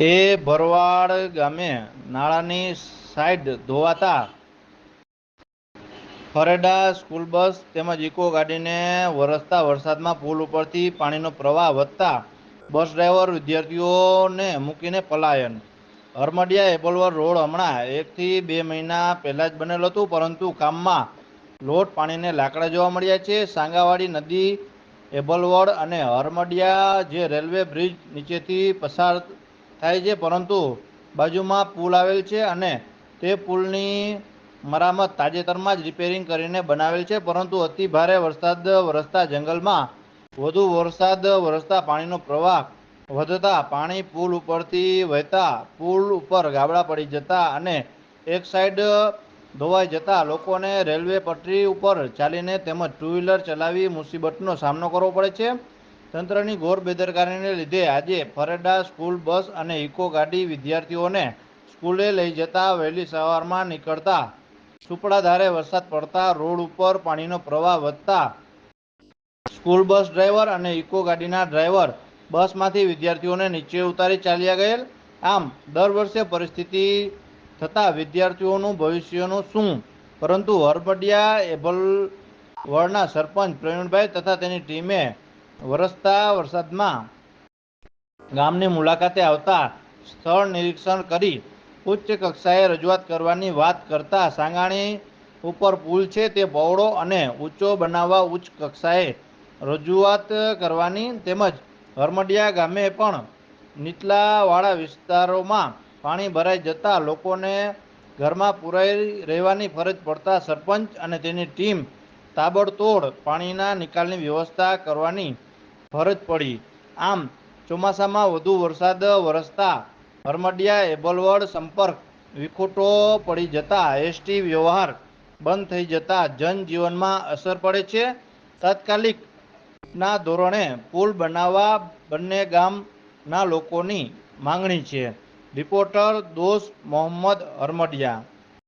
એ ભરવાડ ગામે નાળાની side ધોવાતા ફરેડા school bus તેમજ eco ગાડીને વરસતા વરસાદમાં પુલ ઉપરથી પાણીનો પ્રવાહ વધતા બસ ડ્રાઈવર વિદ્યાર્થીઓને મૂકીને પલાયન. હરમડિયા એપલવર રોડ હમણાં 1 થી 2 મહિના પહેલા જ બનેલ હતું, પરંતુ કામમાં લોટ પાણીને લાકડા જોવા મળ્યા છે. સાંગાવાડી નદી એબલવડ અને હરમડિયા જે રેલવે બ્રિજ નીચેથી પસાર થાય છે, પરંતુ બાજુમાં પુલ આવેલ છે અને તે પુલની મરામત તાજેતરમાં જ રિપેરિંગ કરીને બનાવેલ છે, પરંતુ અતિ ભારે વરસાદ વરસતા જંગલમાં વધુ વરસાદ વરસતા પાણીનો પ્રવાહ વધતા પાણી પુલ ઉપરથી વહેતા પુલ ઉપર ગાબડા પડી જતા અને એક સાઈડ ધોવાઈ જતા લોકોને રેલવે પટરી ઉપર ચાલીને તેમજ ટુ વ્હીલર ચલાવી મુસીબતનો સામનો કરવો પડે છે. તંત્રની ઘોર બેદરકારીને લીધે આજે ફરેડા સ્કૂલ બસ અને ઇકો ગાડી વિદ્યાર્થીઓને સ્કૂલે લઈ જતા વહેલી સવારમાં નીકળતા સુપડાધારે વરસાદ પડતા રોડ ઉપર પાણીનો પ્રવાહ વધતા સ્કૂલ બસ ડ્રાઈવર અને ઇકો ગાડીના ડ્રાઈવર બસમાંથી વિદ્યાર્થીઓને નીચે ઉતારી ચાલ્યા ગયેલ. આમ દર વર્ષે પરિસ્થિતિ થતા વિદ્યાર્થીઓનું ભવિષ્યનું શું? પરંતુ હરમડિયા એબલવડના સરપંચ પ્રવીણભાઈ તથા તેની ટીમે વરસતા વરસાદમાં ગામની મુલાકાતે આવતા સ્થળ નિરીક્ષણ કરી ઉચ્ચ કક્ષાએ રજૂઆત કરવાની વાત કરતા સાંગાણી ઉપર પુલ છે તે પહોળો અને ઊંચો બનાવવા ઉચ્ચ કક્ષાએ રજૂઆત કરવાની તેમજ હરમડિયા ગામે પણ નીચલાવાળા વિસ્તારોમાં પાણી ભરાઈ જતા લોકોને ઘરમાં પુરાઈ રહેવાની ફરજ પડતા સરપંચ અને તેની ટીમ તાબડતોડ પાણીના નિકાલની વ્યવસ્થા કરવાની ફરજ પડી. આમ ચોમાસામાં વધુ વરસાદ વરસતા હરમડિયા એબલવડ સંપર્ક વિખૂટો પડી જતા એસટી વ્યવહાર બંધ થઈ જતા જનજીવનમાં અસર પડે છે. તાત્કાલિકના ધોરણે પુલ બનાવવા બંને ગામના લોકોની માંગણી છે. રિપોર્ટર દોસ્ત મોહમ્મદ, હરમડિયા.